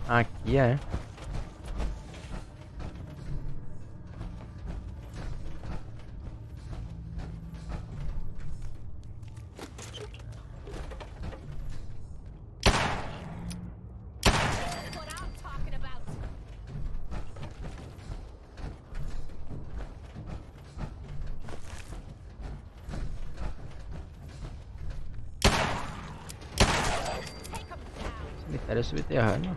Aqui é. Cemitério subterrâneo.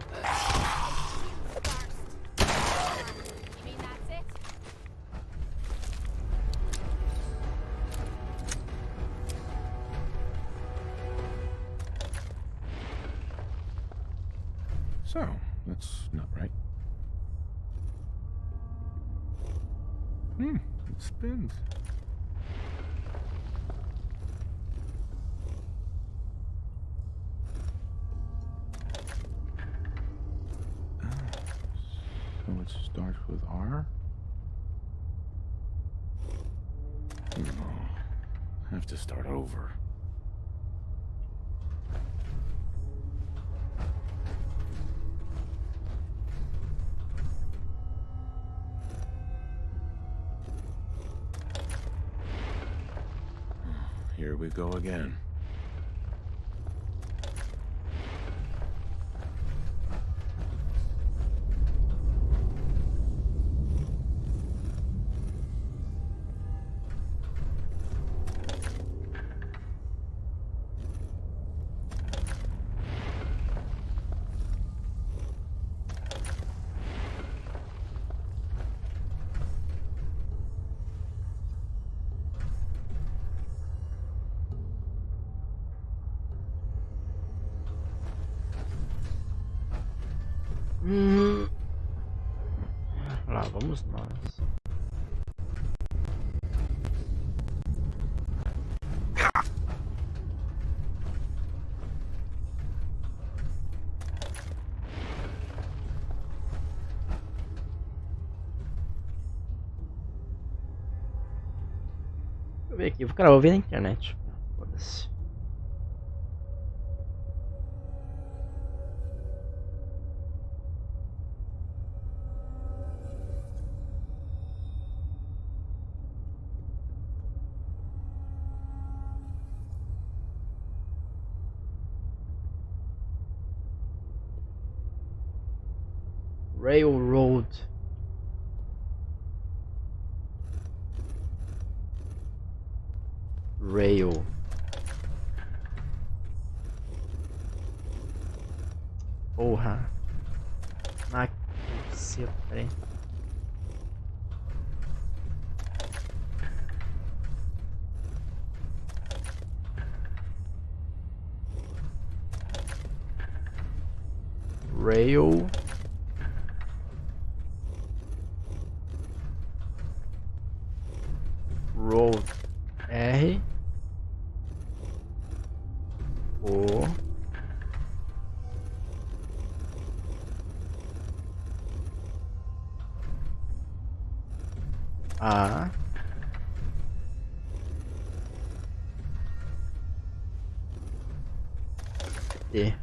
So, that's not right. It spins. So it starts with R? No. I have to start over. Here we go again. Lá vamos nós. Deixa eu ver aqui, cara, vou ver na internet. Foda-se. Railroad. Rail. Porra. Na caceta, peraí. Rail. Road. R. O. A. T.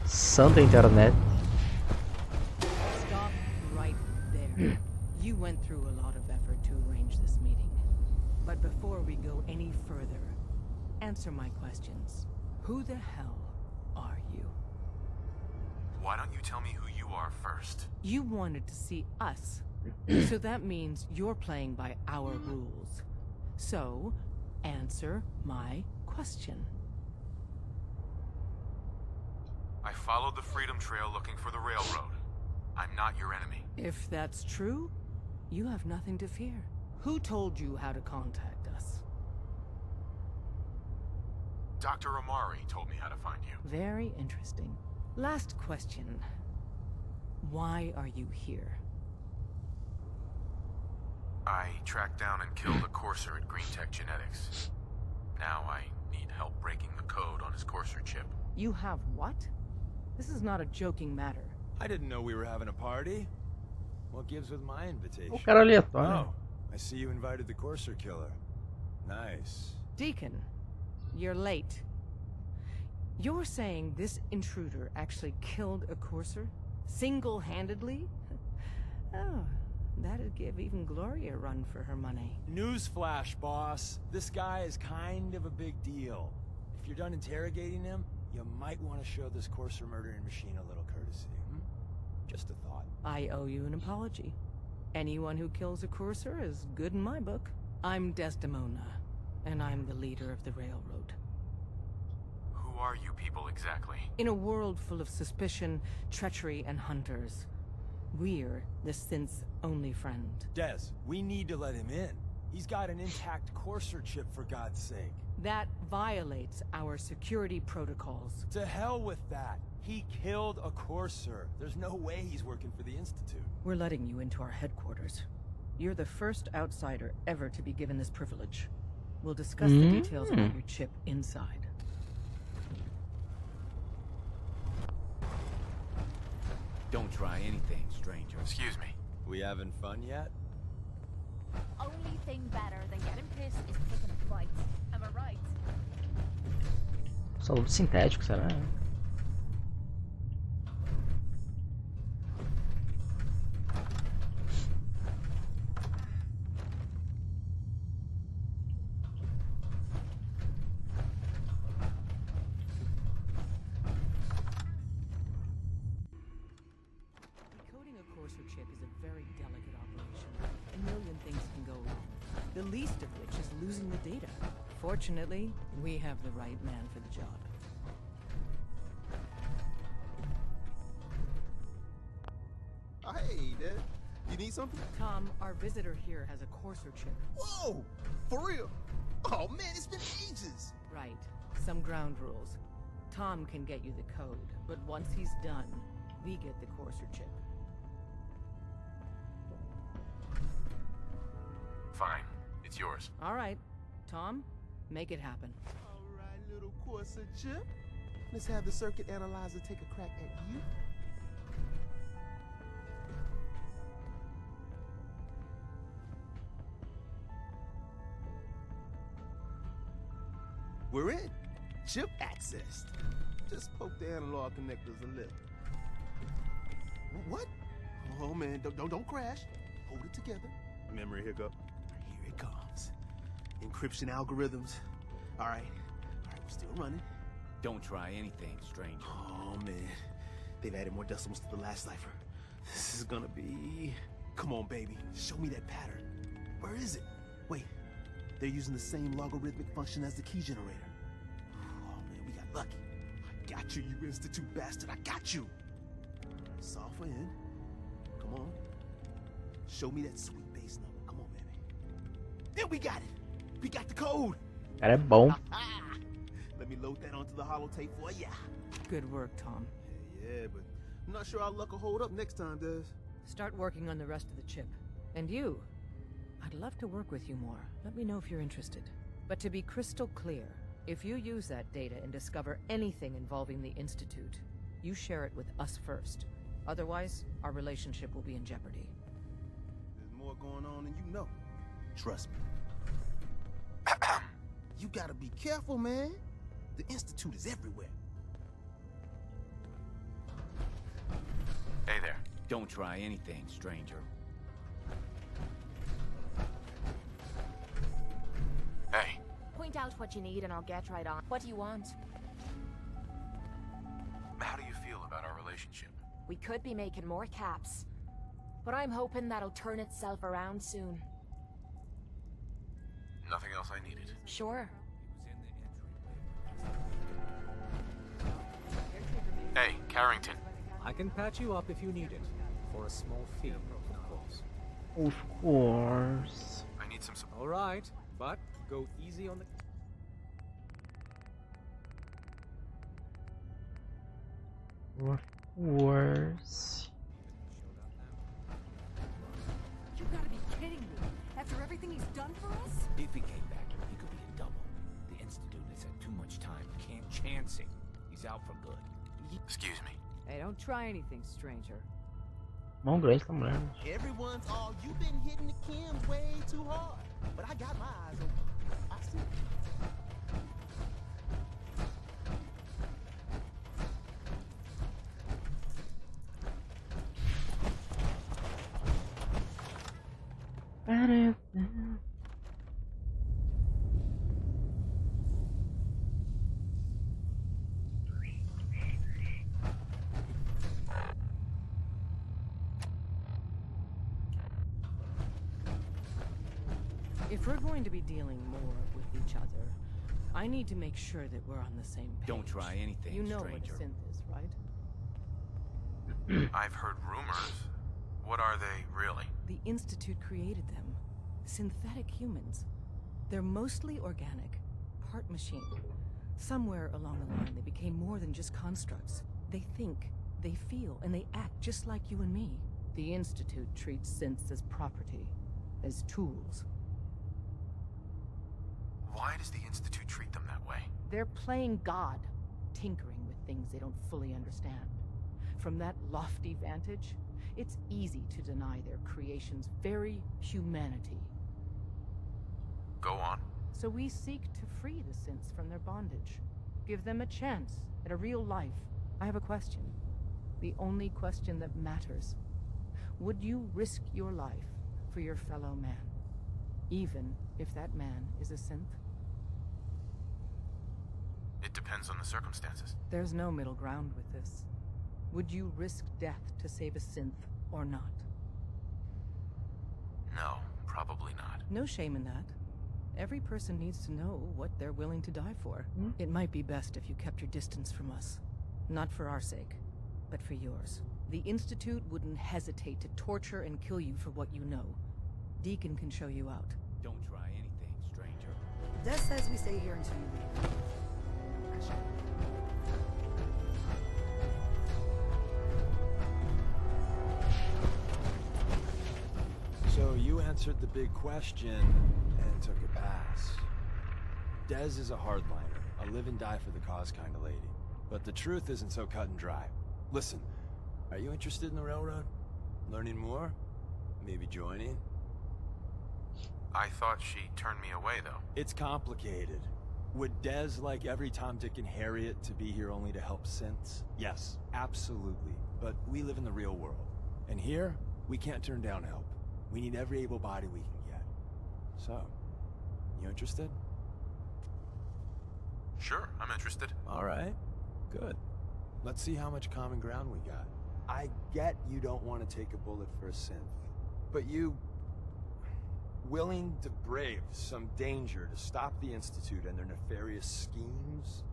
Santa internet. Stop right there. You went through a lot of effort to arrange this meeting. But before we go any further, answer my questions. Who the hell are you? Why don't you tell me who you are first? You wanted to see us. So that means you're playing by our rules. So, answer my question. I followed the Freedom Trail looking for the railroad. I'm not your enemy. If that's true, you have nothing to fear. Who told you how to contact us? Dr. Amari told me how to find you. Very interesting. Last question. Why are you here? I tracked down and killed a courser at Green Tech Genetics. Now I need help breaking the code on his courser chip. You have what? This is not a joking matter. I didn't know we were having a party. What gives with my invitation? O cara aleatório. Oh, I see you invited the courser killer. Nice. Deacon, You're late. You're saying this intruder actually killed a courser? Single-handedly? Oh, that'd give even Gloria a run for her money. Newsflash, boss. This guy is kind of a big deal. If you're done interrogating him, you might want to show this courser murdering machine a little courtesy. Just a thought. I owe you an apology. Anyone who kills a courser is good in my book. I'm Desdemona, and I'm the leader of the railroad. Who are you people exactly? In a world full of suspicion, treachery, and hunters, we're the synth's only friend. Des, we need to let him in. He's got an intact courser chip, for God's sake. That violates our security protocols. To hell with that. He killed a courser. There's no way he's working for the Institute. We're letting you into our headquarters. You're the first outsider ever to be given this privilege. We'll discuss the details about your chip inside. Don't try anything, stranger. Excuse me. We having fun yet? Only thing better than getting pissed is picking a fight. Am I right? Soluto sintético, será? Decoding a courser chip is a very delicate operation. A million things can go wrong. The least of which is losing the data. Fortunately, we have the right man for the job. Hey, Dad. You need something? Tom, our visitor here has a courser chip. Whoa! For real? Oh, man, it's been ages. Right. Some ground rules. Tom can get you the code, but once he's done, we get the courser chip. Fine. It's yours. All right. Tom, make it happen. All right, little Corsa chip. Let's have the circuit analyzer take a crack at you. We're in. Chip accessed. Just poke the analog connectors a little. What? Oh man, don't crash. Hold it together. Memory hiccup. Here it comes. Encryption algorithms. All right, we're still running. Don't try anything, stranger. Oh man, they've added more decimals to the last cipher. This is gonna be... Come on, baby, show me that pattern. Where is it? Wait, they're using the same logarithmic function as the key generator. Oh man, we got lucky. I got you, you Institute bastard, I got you. Software in. Come on. Show me that sweet bass number. Come on, baby. There, we got it. We got the code. Cara, é bom. Let me load that onto the holotape for ya. Good work, Tom. Yeah, but I'm not sure our luck will hold up next time, Des. Start working on the rest of the chip. And you, I'd love to work with you more. Let me know if you're interested. But to be crystal clear, if you use that data and discover anything involving the Institute, you share it with us first. Otherwise, our relationship will be in jeopardy. There's more going on than you know. Trust me. You gotta be careful, man. The Institute is everywhere. Hey there. Don't try anything, stranger. Hey. Point out what you need and I'll get right on. What do you want? How do you feel about our relationship? We could be making more caps. But I'm hoping that'll turn itself around soon. Nothing else I needed. Sure. Hey, Carrington. I can patch you up if you need it. For a small fee, of course. Of course. I need some support. Alright, but go easy on the... Of course. You gotta be kidding me. After everything he's done for us? If he came back, he could be a double. The Institute has had too much time. Can't chance it. He's out for good. Excuse me. Hey, don't try anything, stranger. Mão grande tá mulher. Everyone's all, you've been hitting the Kims way too hard. But I got my eyes open. I see. If we're going to be dealing more with each other, I need to make sure that we're on the same page. Don't try anything, You know stranger. what a synth is, right? I've heard rumors. What are they, really? The Institute created them. Synthetic humans. They're mostly organic, part machine. Somewhere along the line, they became more than just constructs. They think, they feel, and they act just like you and me. The Institute treats synths as property, as tools. Why does the Institute treat them that way? They're playing God, tinkering with things they don't fully understand. From that lofty vantage, it's easy to deny their creation's very humanity. Go on. So we seek to free the synths from their bondage. Give them a chance at a real life. I have a question. The only question that matters. Would you risk your life for your fellow man? Even if that man is a synth? It depends on the circumstances. There's no middle ground with this. Would you risk death to save a synth or not? No, probably not. No shame in that. Every person needs to know what they're willing to die for. It might be best if you kept your distance from us. Not for our sake, but for yours. The Institute wouldn't hesitate to torture and kill you for what you know. Deacon can show you out. Don't try anything, stranger. Des says we stay here until you leave. So you answered the big question and took a pass. Des is a hardliner, a live and die for the cause kind of lady. But the truth isn't so cut and dry. Listen, are you interested in the railroad? Learning more? Maybe joining? I thought she turned me away, though. It's complicated. Would Des like every Tom, Dick, and Harriet to be here only to help synths? Yes, absolutely. But we live in the real world. And here, we can't turn down help. We need every able body we can get. So, you interested? Sure, I'm interested. All right, good. Let's see how much common ground we got. I get you don't want to take a bullet for a synth, but you... willing to brave some danger to stop the Institute and their nefarious schemes?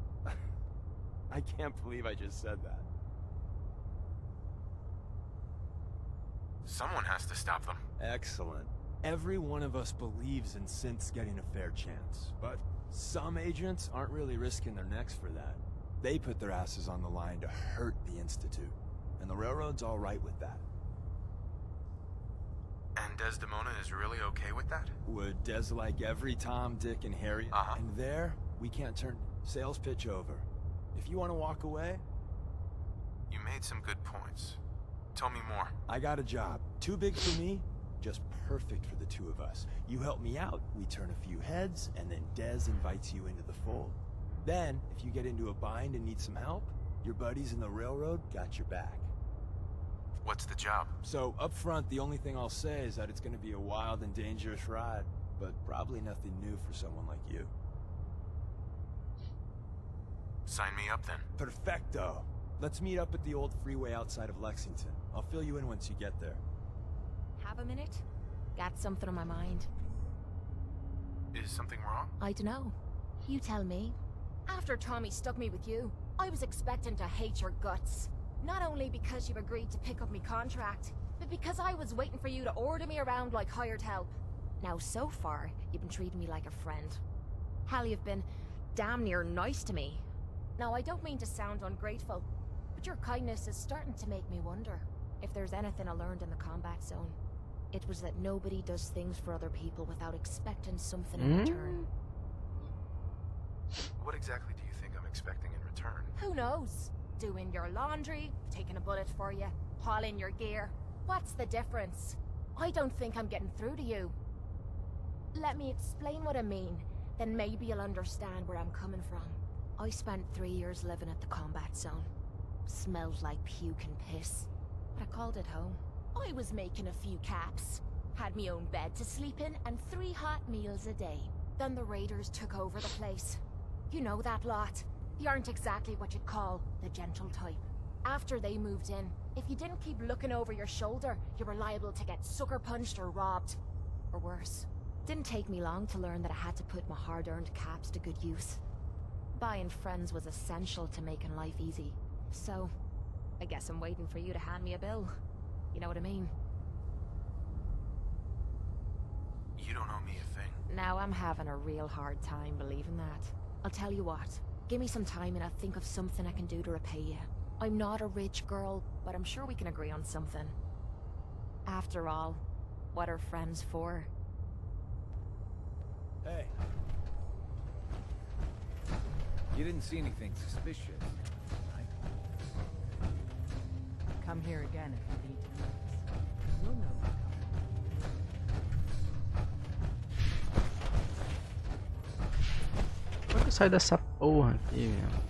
I can't believe I just said that. Someone has to stop them. Excellent. Every one of us believes in synths getting a fair chance, but some agents aren't really risking their necks for that. They put their asses on the line to hurt the Institute, and the Railroad's all right with that. And Desdemona is really okay with that? Would Des like every Tom, Dick, and Harry? Uh-huh. And there, we can't turn sales pitch over. If you want to walk away... You made some good points. Tell me more. I got a job. Too big for me, just perfect for the two of us. You help me out, we turn a few heads, and then Des invites you into the fold. Then, if you get into a bind and need some help, your buddies in the Railroad got your back. What's the job? So, up front, the only thing I'll say is that it's gonna be a wild and dangerous ride, but probably nothing new for someone like you. Sign me up then. Perfecto! Let's meet up at the old freeway outside of Lexington. I'll fill you in once you get there. Have a minute? Got something on my mind. Is something wrong? I dunno. You tell me. After Tommy stuck me with you, I was expecting to hate your guts. Not only because you agreed to pick up me contract, but because I was waiting for you to order me around like hired help. Now, so far, you've been treating me like a friend. Hell, you've been damn near nice to me. Now, I don't mean to sound ungrateful, but your kindness is starting to make me wonder if there's anything I learned in the combat zone. It was that nobody does things for other people without expecting something in return. What exactly do you think I'm expecting in return? Who knows? Doing your laundry, taking a bullet for you, hauling your gear. What's the difference? I don't think I'm getting through to you. Let me explain what I mean, then maybe you'll understand where I'm coming from. I spent 3 years living at the combat zone. Smelled like puke and piss, but I called it home. I was making a few caps, Had me own bed to sleep in and 3 hot meals a day. Then the raiders took over the place. You know that lot. They aren't exactly what you'd call the gentle type. After they moved in, if you didn't keep looking over your shoulder, you were liable to get sucker punched or robbed. Or worse. Didn't take me long to learn that I had to put my hard-earned caps to good use. Buying friends was essential to making life easy. So, I guess I'm waiting for you to hand me a bill. You know what I mean? You don't owe me a thing. Now I'm having a real hard time believing that. I'll tell you what. Give me some time and I'll think of something I can do to repay you. I'm not a rich girl, but I'm sure we can agree on something. After all, what are friends for? Hey. You didn't see anything suspicious, right? Come here again if you need to. You'll know. Como é que eu saio dessa porra aqui, meu?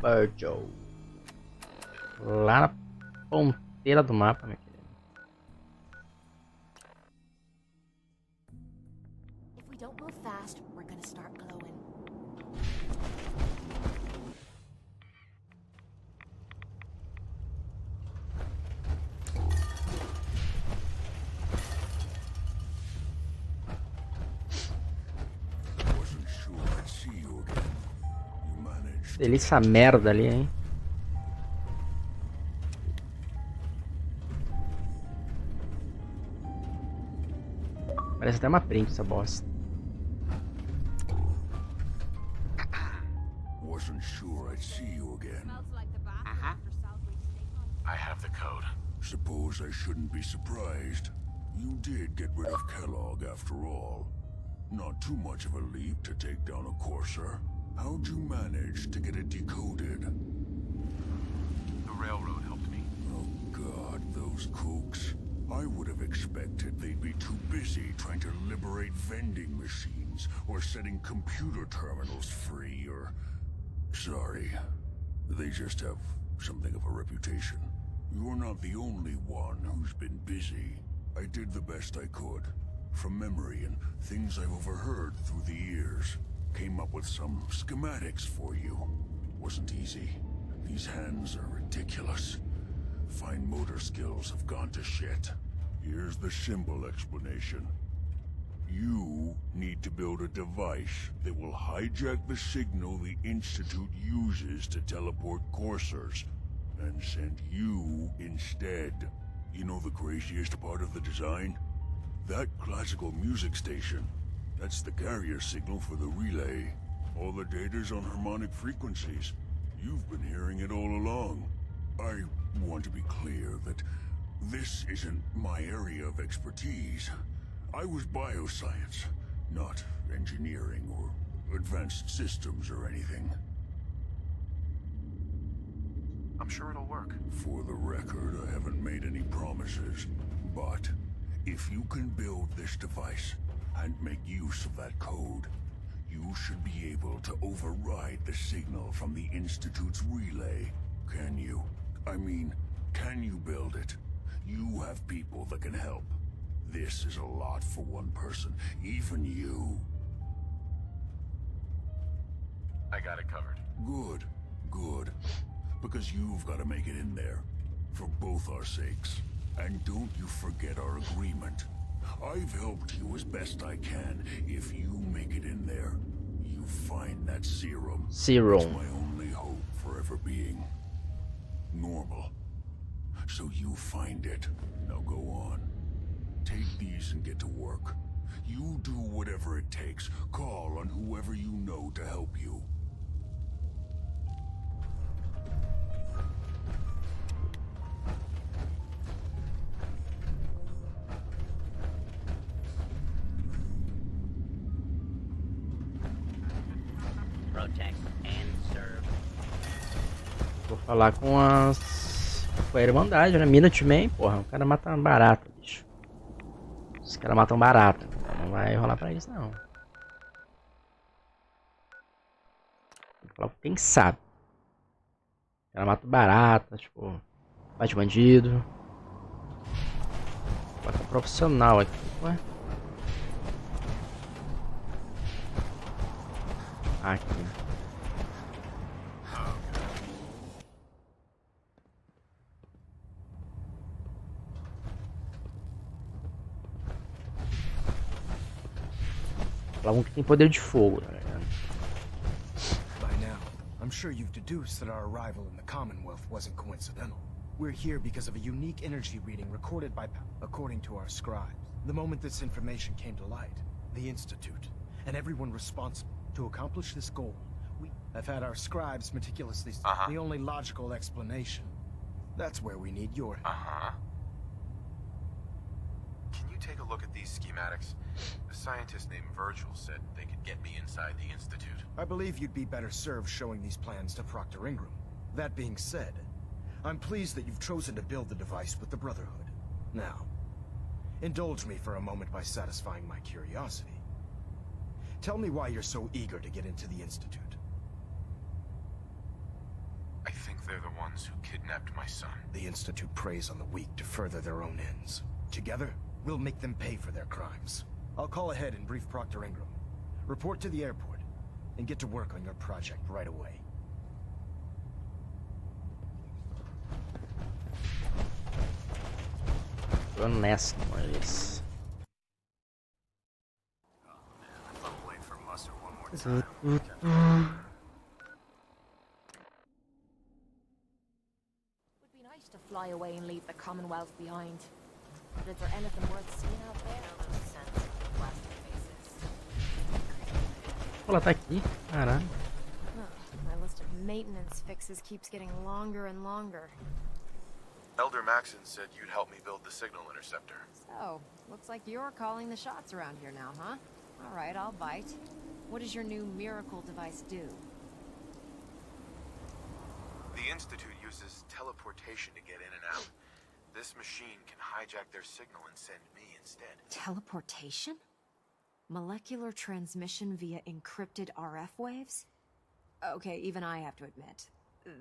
Virgil. Lá na ponteira do mapa, meu querido. If we don't move fast, we're gonna start glowing. Wasn't sure I'd see you again. You managed. Delícia merda ali, hein? Parece até uma print essa bosta. Wasn't sure I'd see you again. I have the code. Suppose I shouldn't be surprised. You did get rid of Kellogg after all. Not too much of a leap to take down a courser. How'd you manage to get it decoded? The railroad helped me. Oh God, those kooks. I would have expected they'd be too busy trying to liberate vending machines or setting computer terminals free or... Sorry. They just have something of a reputation. You're not the only one who's been busy. I did the best I could. From memory and things I've overheard through the years. Came up with some schematics for you. Wasn't easy. These hands are ridiculous. Fine motor skills have gone to shit. Here's the simple explanation. You need to build a device that will hijack the signal the Institute uses to teleport coursers, and send you instead. You know the craziest part of the design? That classical music station. That's the carrier signal for the relay. All the data's on harmonic frequencies. You've been hearing it all along. I want to be clear that this isn't my area of expertise. I was bioscience, not engineering or advanced systems or anything. I'm sure it'll work. For the record, I haven't made any promises, but if you can build this device and make use of that code, you should be able to override the signal from the Institute's relay. Can you? I mean, can you build it? You have people that can help. This is a lot for one person, even you. I got it covered. Good, good. Because you've got to make it in there. For both our sakes. And don't you forget our agreement. I've helped you as best I can. If you make it in there, you find that serum. Serum. It's my only hope for ever being normal. so you find it. Now go on. Take these and get to work. You do whatever it takes. Call on whoever you know to help you. Vou falar com a Irmandade, né? Minuteman, porra. O cara mata barata, bicho. Os caras matam barata. Então não vai rolar pra isso, não. Vou falar com quem sabe. O cara mata barata, tipo... Bate bandido. Vou falar com um profissional aqui, ué. Aqui. Um que tem poder de fogo, tá ligado? By now, I'm sure you've deduced that our arrival in the Commonwealth wasn't coincidental. We're here because of a unique energy reading recorded by, according to our scribes. The moment this information came to light, the Institute, and everyone responsible to accomplish this goal, have had our scribes meticulously... The only logical explanation. That's where we need your... Can you take a look at these schematics? A scientist named Virgil said they could get me inside the Institute. I believe you'd be better served showing these plans to Proctor Ingram. That being said, I'm pleased that you've chosen to build the device with the Brotherhood. Now, indulge me for a moment by satisfying my curiosity. Tell me why you're so eager to get into the Institute. I think they're the ones who kidnapped my son. The Institute preys on the weak to further their own ends. Together, we'll make them pay for their crimes. I'll call ahead and brief Proctor Ingram. Report to the airport, and get to work on your project right away. Tô nessa, mas... Would be nice to fly away and leave the Commonwealth behind. But is there anything worth seeing out there? Ela tá aqui, caralho. My list of maintenance fixes keeps getting longer and longer. Elder Maxon said you'd help me build the signal interceptor. So, looks like you're calling the shots around here now, huh? All right, I'll bite. What does your new miracle device do? The Institute uses teleportation to get in and out. This machine can hijack their signal and send me instead. Teleportation? Molecular transmission via encrypted RF waves? Okay, even I have to admit,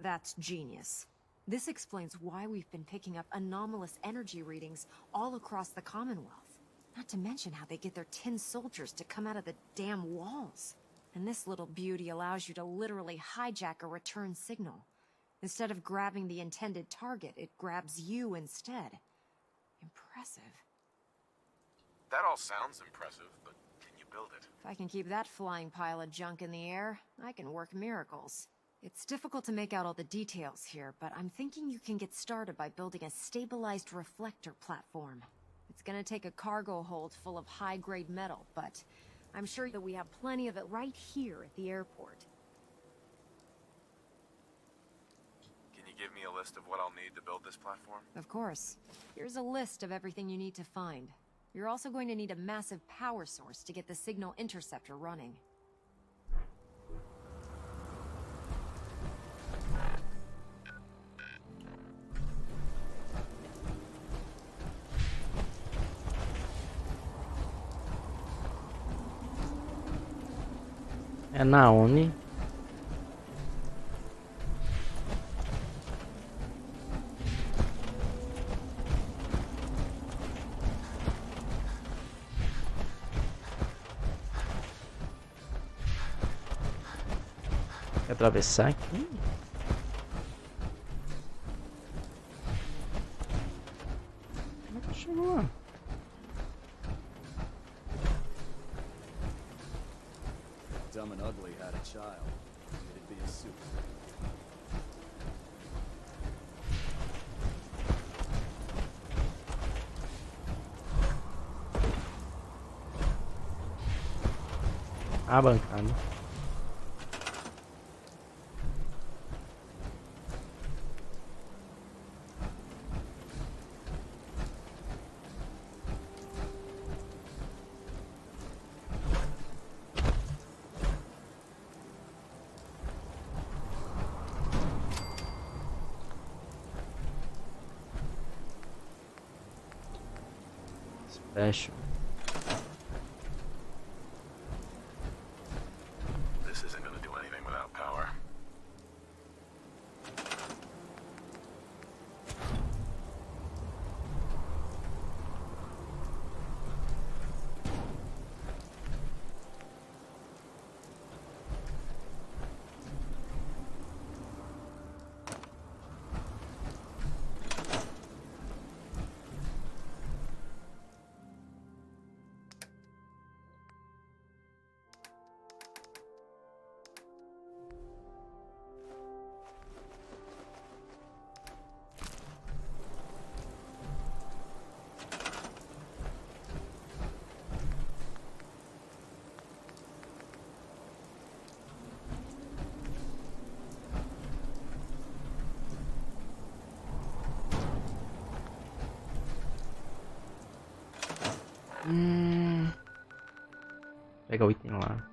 that's genius. This explains why we've been picking up anomalous energy readings all across the Commonwealth. Not to mention how they get their tin soldiers to come out of the damn walls. And this little beauty allows you to literally hijack a return signal. Instead of grabbing the intended target, it grabs you instead. Impressive. That all sounds impressive, but can you build it? If I can keep that flying pile of junk in the air, I can work miracles. It's difficult to make out all the details here, but I'm thinking you can get started by building a stabilized reflector platform. It's gonna take a cargo hold full of high-grade metal, but I'm sure that we have plenty of it right here at the airport. Can you give me a list of what I'll need to build this platform? Of course. Here's a list of everything you need to find. You're also going to need a massive power source to get the signal interceptor running. É Naomi. Quer atravessar aqui? Como é que chegou lá? Dumb and Ugly had a child. It'd be a suit. A bancada. Special. This isn't gonna do anything without power. Pega o item lá.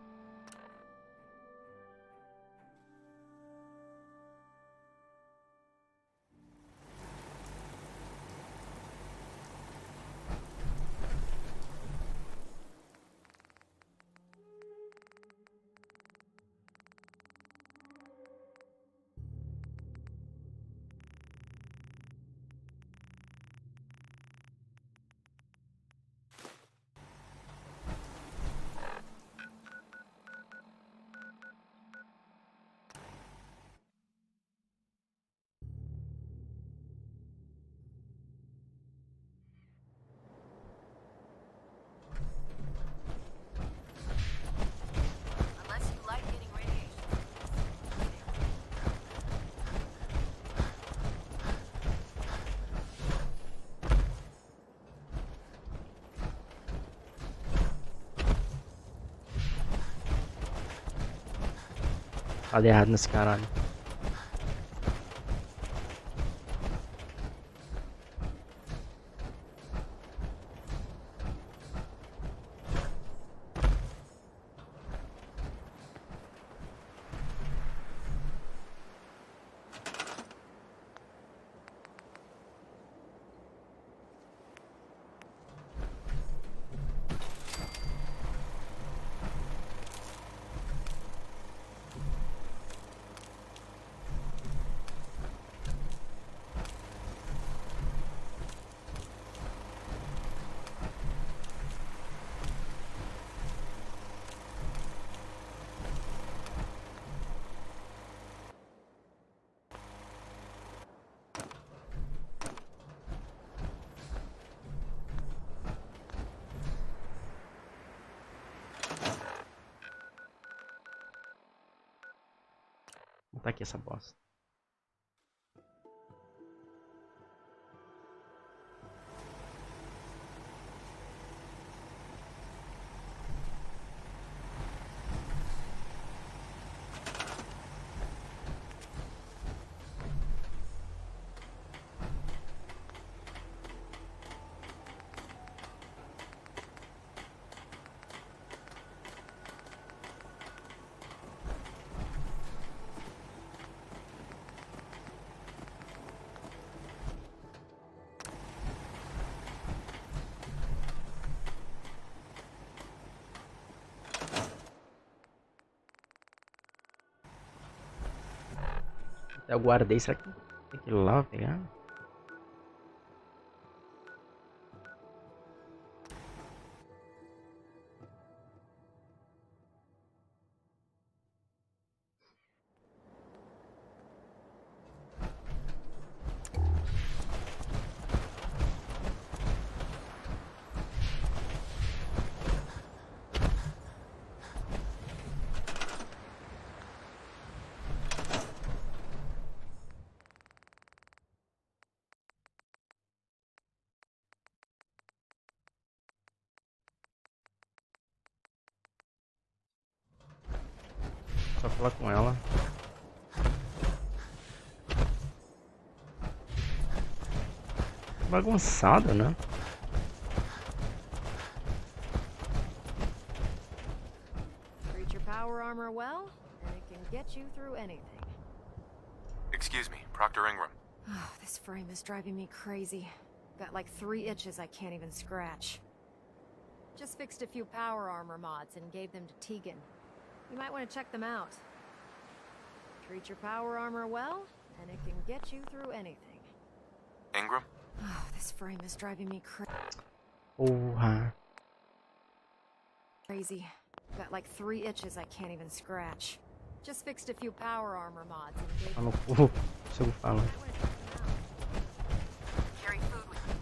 Falei errado nesse caralho. Vou botar aqui essa bosta. Eu guardei, será que tem que ir lá pra pegar? falar com ela. Bagunçado, né? Treat your power armor well, and it can get you through anything. Excuse me, Proctor Ingram. Oh, this frame is driving me crazy. Got like 3 itches I can't even scratch. Just fixed a few power armor mods and gave them to Tegan. You might want to check them out. Treat your power armor well, and it can get you through anything. Ingram? Oh, this frame is driving me crazy. Got like 3 itches I can't even scratch. Just fixed a few power armor mods and gave them to Tegan. Você fala. Carry food with you.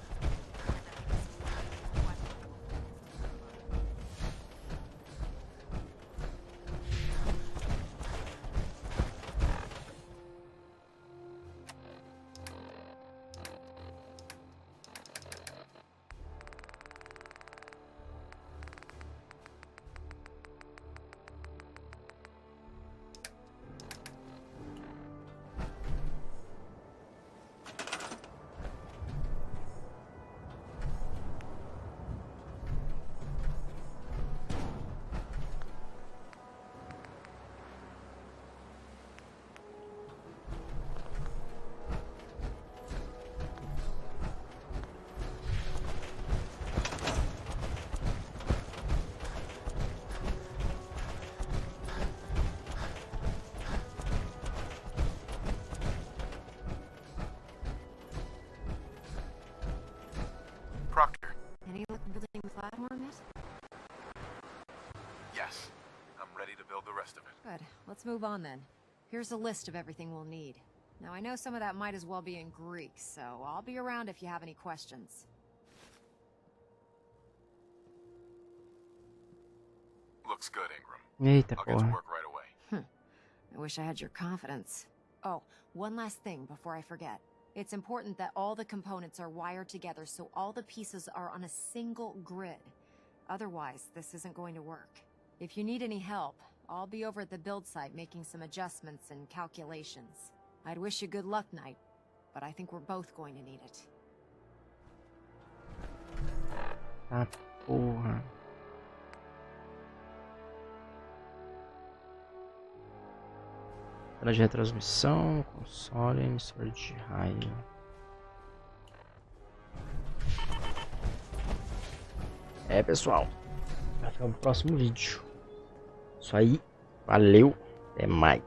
Proctor. Any luck building the platform yet? Yes. I'm ready to build the rest of it. Good. Let's move on then. Here's a list of everything we'll need. Now I know some of that might as well be in Greek, so I'll be around if you have any questions. Looks good, Ingram. Eita, I'll get to work right away. I wish I had your confidence. Oh, one last thing before I forget. It's important that all the components are wired together so all the pieces are on a single grid. Otherwise, this isn't going to work. If you need any help, I'll be over at the build site making some adjustments and calculations. I'd wish you good luck, Knight, but I think we're both going to need it. Ah, porra. Tela de retransmissão, console, emissor de raio. É, pessoal, vai ficar no próximo vídeo. Isso aí, valeu, até mais.